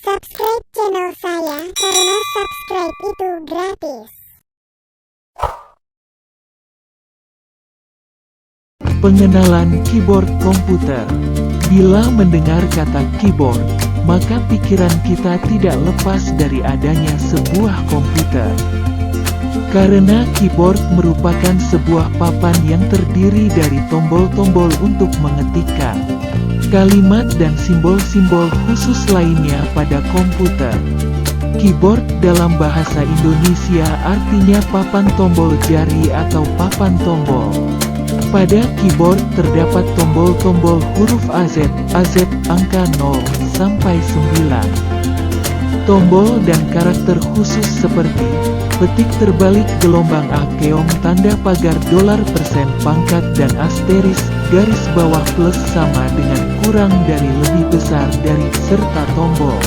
Subscribe channel saya karena subscribe itu gratis. Pengenalan keyboard komputer. Bila mendengar kata keyboard, maka pikiran kita tidak lepas dari adanya sebuah komputer. Karena keyboard merupakan sebuah papan yang terdiri dari tombol-tombol untuk mengetikkan kalimat dan simbol-simbol khusus lainnya pada komputer. Keyboard dalam bahasa Indonesia artinya papan tombol jari atau papan tombol. Pada keyboard terdapat tombol-tombol huruf AZ, angka 0 sampai 9. Tombol dan karakter khusus seperti petik terbalik gelombang akeong tanda pagar dolar persen pangkat dan asteris garis bawah plus sama dengan kurang dari lebih besar dari serta tombol.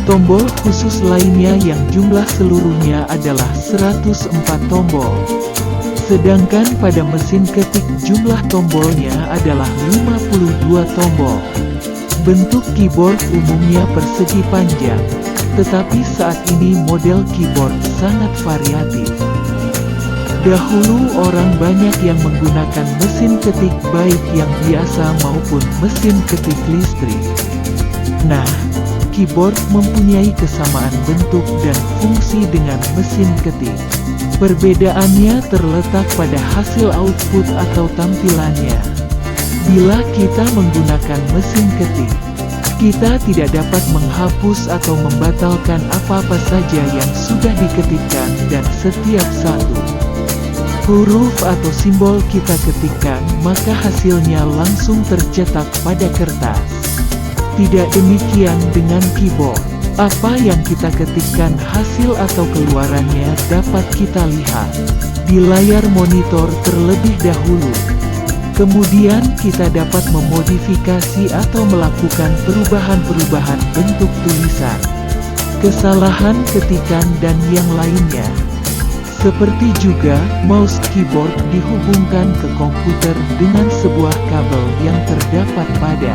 Tombol khusus lainnya yang jumlah seluruhnya adalah 104 tombol. Sedangkan pada mesin ketik jumlah tombolnya adalah 52 tombol. Bentuk keyboard umumnya persegi panjang, tetapi saat ini model keyboard sangat variatif. Dahulu orang banyak yang menggunakan mesin ketik baik yang biasa maupun mesin ketik listrik. Nah, keyboard mempunyai kesamaan bentuk dan fungsi dengan mesin ketik. Perbedaannya terletak pada hasil output atau tampilannya. Bila kita menggunakan mesin ketik, kita tidak dapat menghapus atau membatalkan apa-apa saja yang sudah diketikkan dan setiap satu huruf atau simbol kita ketikkan, maka hasilnya langsung tercetak pada kertas. Tidak demikian dengan keyboard. Apa yang kita ketikkan hasil atau keluarannya dapat kita lihat di layar monitor terlebih dahulu. Kemudian kita dapat memodifikasi atau melakukan perubahan-perubahan bentuk tulisan, kesalahan ketikan dan yang lainnya. Seperti juga mouse keyboard dihubungkan ke komputer dengan sebuah kabel yang terdapat pada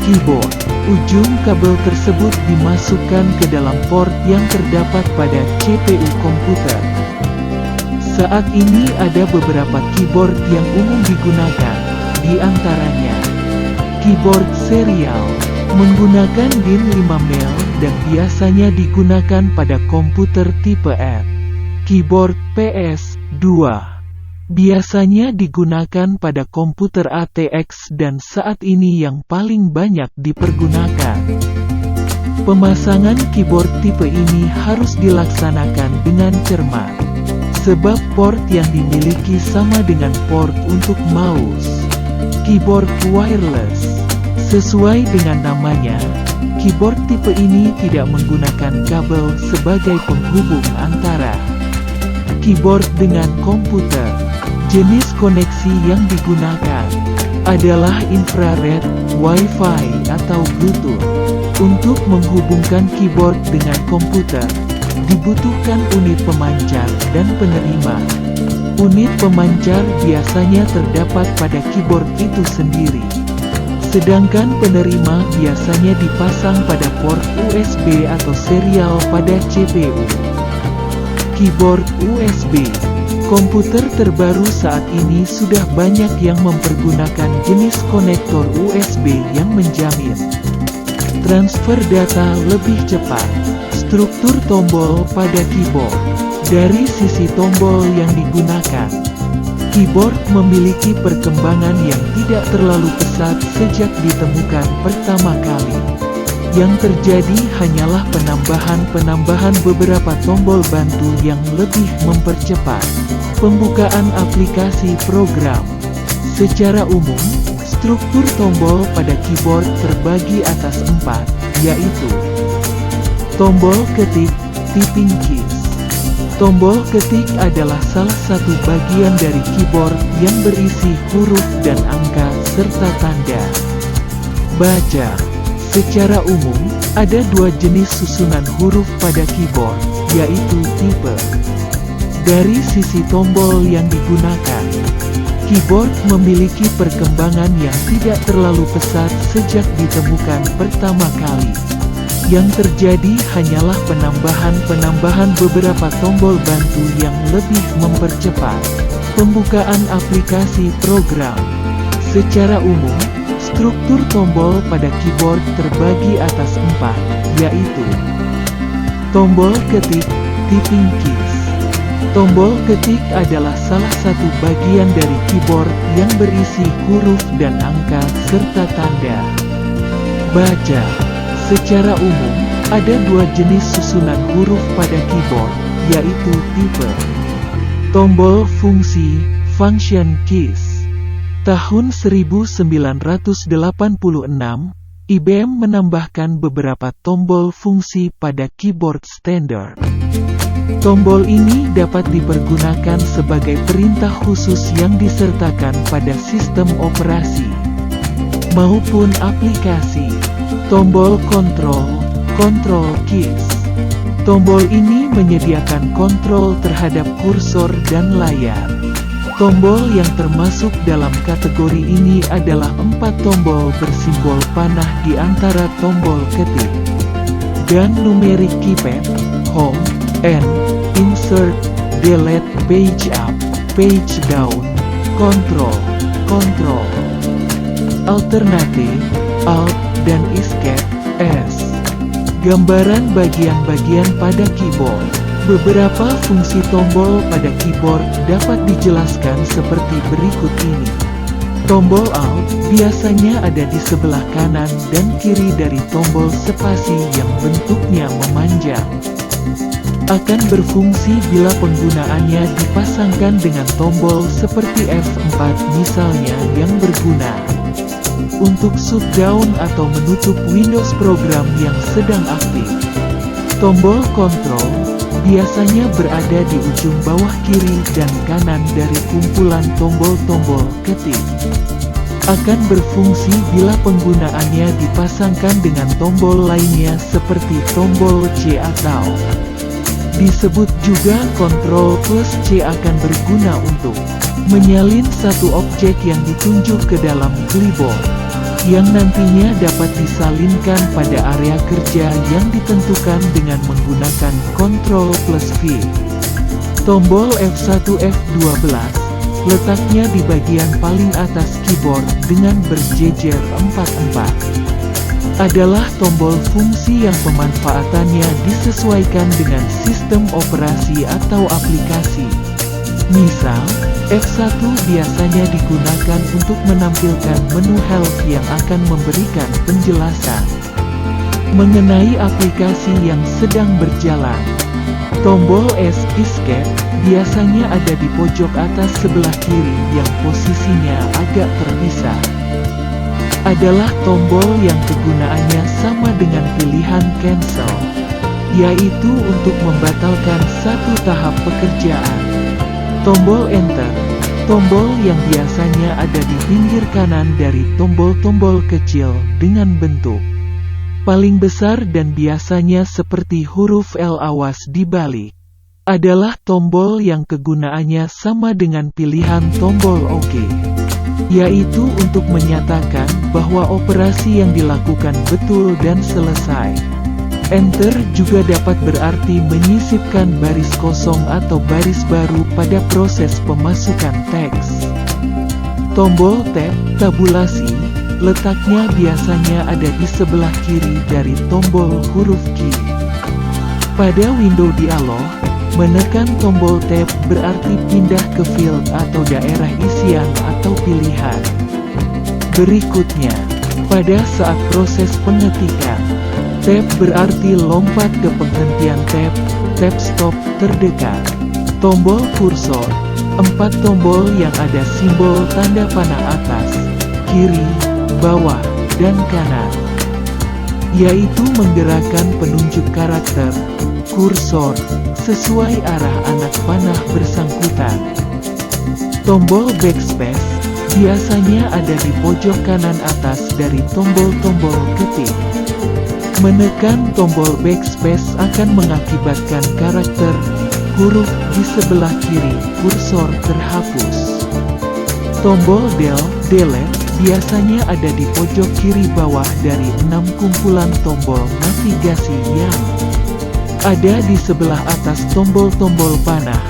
keyboard. Ujung kabel tersebut dimasukkan ke dalam port yang terdapat pada CPU komputer. Saat ini ada beberapa keyboard yang umum digunakan, di antaranya keyboard serial, menggunakan DIN 5 mil dan biasanya digunakan pada komputer tipe F. Keyboard PS2 biasanya digunakan pada komputer ATX dan saat ini yang paling banyak dipergunakan. Pemasangan keyboard tipe ini harus dilaksanakan dengan cermat, sebab port yang dimiliki sama dengan port untuk mouse. Keyboard wireless. Sesuai dengan namanya, keyboard tipe ini tidak menggunakan kabel sebagai penghubung antara keyboard dengan komputer. Jenis koneksi yang digunakan adalah infrared, Wi-Fi, atau Bluetooth. Untuk menghubungkan keyboard dengan komputer, dibutuhkan unit pemancar dan penerima. Unit pemancar biasanya terdapat pada keyboard itu sendiri. Sedangkan penerima biasanya dipasang pada port USB atau serial pada CPU. Keyboard USB. Komputer terbaru saat ini sudah banyak yang mempergunakan jenis konektor USB yang menjamin transfer data lebih cepat. Struktur tombol pada keyboard. Dari sisi tombol yang digunakan, keyboard memiliki perkembangan yang tidak terlalu pesat sejak ditemukan pertama kali. Yang terjadi hanyalah penambahan beberapa tombol bantu yang lebih mempercepat pembukaan aplikasi program. Secara umum, struktur tombol pada keyboard terbagi atas 4, yaitu tombol ketik, typing keys. Tombol ketik adalah salah satu bagian dari keyboard yang berisi huruf dan angka serta tanda baca. Secara umum, ada dua jenis susunan huruf pada keyboard, yaitu tipe. Dari sisi tombol yang digunakan, keyboard memiliki perkembangan yang tidak terlalu pesat sejak ditemukan pertama kali. Yang terjadi hanyalah penambahan beberapa tombol bantu yang lebih mempercepat pembukaan aplikasi program. Secara umum, struktur tombol pada keyboard terbagi atas 4, yaitu tombol ketik, typing keys. Tombol ketik adalah salah satu bagian dari keyboard yang berisi huruf dan angka serta tanda baca. Secara umum, ada 2 jenis susunan huruf pada keyboard, yaitu tipe tombol fungsi, function keys. Tahun 1986, IBM menambahkan beberapa tombol fungsi pada keyboard standar. Tombol ini dapat dipergunakan sebagai perintah khusus yang disertakan pada sistem operasi maupun aplikasi. Tombol control keys. Tombol ini menyediakan kontrol terhadap kursor dan layar. Tombol yang termasuk dalam kategori ini adalah 4 tombol bersimbol panah di antara tombol ketik dan numerik keypad, home, end, insert, delete, page up, page down, control, alternative, alt, dan escape, S. Gambaran bagian-bagian pada keyboard. Beberapa fungsi tombol pada keyboard dapat dijelaskan seperti berikut ini. Tombol Alt biasanya ada di sebelah kanan dan kiri dari tombol spasi yang bentuknya memanjang. Akan berfungsi bila penggunaannya dipasangkan dengan tombol seperti F4 misalnya yang berguna untuk shutdown atau menutup Windows program yang sedang aktif. Tombol kontrol biasanya berada di ujung bawah kiri dan kanan dari kumpulan tombol-tombol ketik. Akan berfungsi bila penggunaannya dipasangkan dengan tombol lainnya seperti tombol C atau disebut juga Ctrl plus C akan berguna untuk menyalin satu objek yang ditunjuk ke dalam clipboard, yang nantinya dapat disalinkan pada area kerja yang ditentukan dengan menggunakan Ctrl plus V. Tombol F1 F12 letaknya di bagian paling atas keyboard dengan berjejer 4-4. Adalah tombol fungsi yang pemanfaatannya disesuaikan dengan sistem operasi atau aplikasi. Misal, F1 biasanya digunakan untuk menampilkan menu help yang akan memberikan penjelasan mengenai aplikasi yang sedang berjalan. Tombol S Escape biasanya ada di pojok atas sebelah kiri yang posisinya agak terpisah. Adalah tombol yang kegunaannya sama dengan pilihan cancel, yaitu untuk membatalkan satu tahap pekerjaan. Tombol Enter, tombol yang biasanya ada di pinggir kanan dari tombol-tombol kecil dengan bentuk paling besar dan biasanya seperti huruf L awas dibalik. Adalah tombol yang kegunaannya sama dengan pilihan tombol OK, yaitu untuk menyatakan bahwa operasi yang dilakukan betul dan selesai. Enter juga dapat berarti menyisipkan baris kosong atau baris baru pada proses pemasukan teks. Tombol Tab, tabulasi, letaknya biasanya ada di sebelah kiri dari tombol huruf key. Pada window dialog, menekan tombol Tab berarti pindah ke field atau daerah isian atau pilihan. Berikutnya, pada saat proses pengetikan, Tab berarti lompat ke penghentian tab, tab stop terdekat. Tombol kursor, 4 tombol yang ada simbol tanda panah atas, kiri, bawah, dan kanan, yaitu menggerakkan penunjuk karakter, kursor, sesuai arah anak panah bersangkutan. Tombol backspace biasanya ada di pojok kanan atas dari tombol-tombol ketik. Menekan tombol backspace akan mengakibatkan karakter, huruf di sebelah kiri kursor terhapus. Tombol del, delete, biasanya ada di pojok kiri bawah dari 6 kumpulan tombol navigasi yang ada di sebelah atas tombol-tombol panah.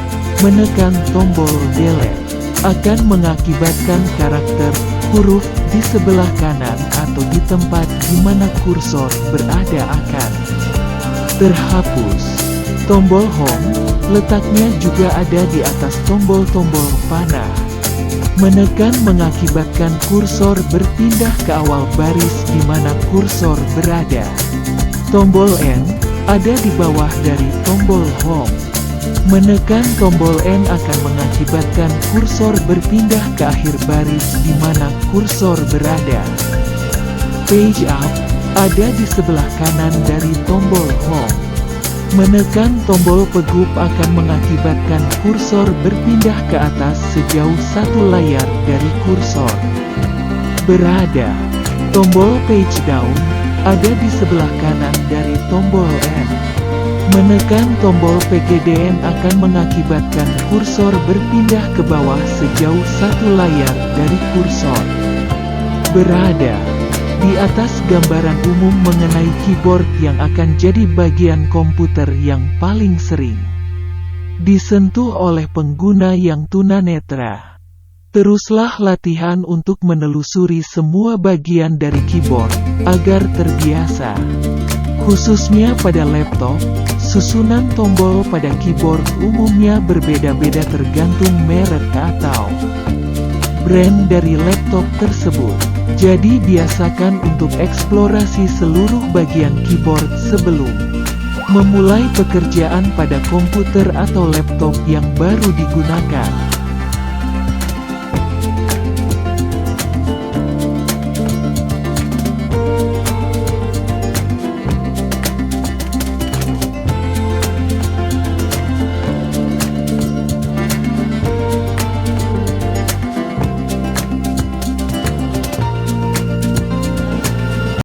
Menekan tombol delete akan mengakibatkan karakter huruf di sebelah kanan atau di tempat di mana kursor berada akan terhapus. Tombol home letaknya juga ada di atas tombol-tombol panah. Menekan mengakibatkan kursor berpindah ke awal baris di mana kursor berada. Tombol N ada di bawah dari tombol home. Menekan tombol N akan mengakibatkan kursor berpindah ke akhir baris di mana kursor berada. Page up ada di sebelah kanan dari tombol home. Menekan tombol pegup akan mengakibatkan kursor berpindah ke atas sejauh 1 layar dari kursor berada. Tombol page down ada di sebelah kanan dari tombol N. Menekan tombol PGDN akan mengakibatkan kursor berpindah ke bawah sejauh 1 layar dari kursor berada. Di atas gambaran umum mengenai keyboard yang akan jadi bagian komputer yang paling sering disentuh oleh pengguna yang tunanetra. Teruslah latihan untuk menelusuri semua bagian dari keyboard agar terbiasa. Khususnya pada laptop, susunan tombol pada keyboard umumnya berbeda-beda tergantung merek atau brand dari laptop tersebut. Jadi biasakan untuk eksplorasi seluruh bagian keyboard sebelum memulai pekerjaan pada komputer atau laptop yang baru digunakan.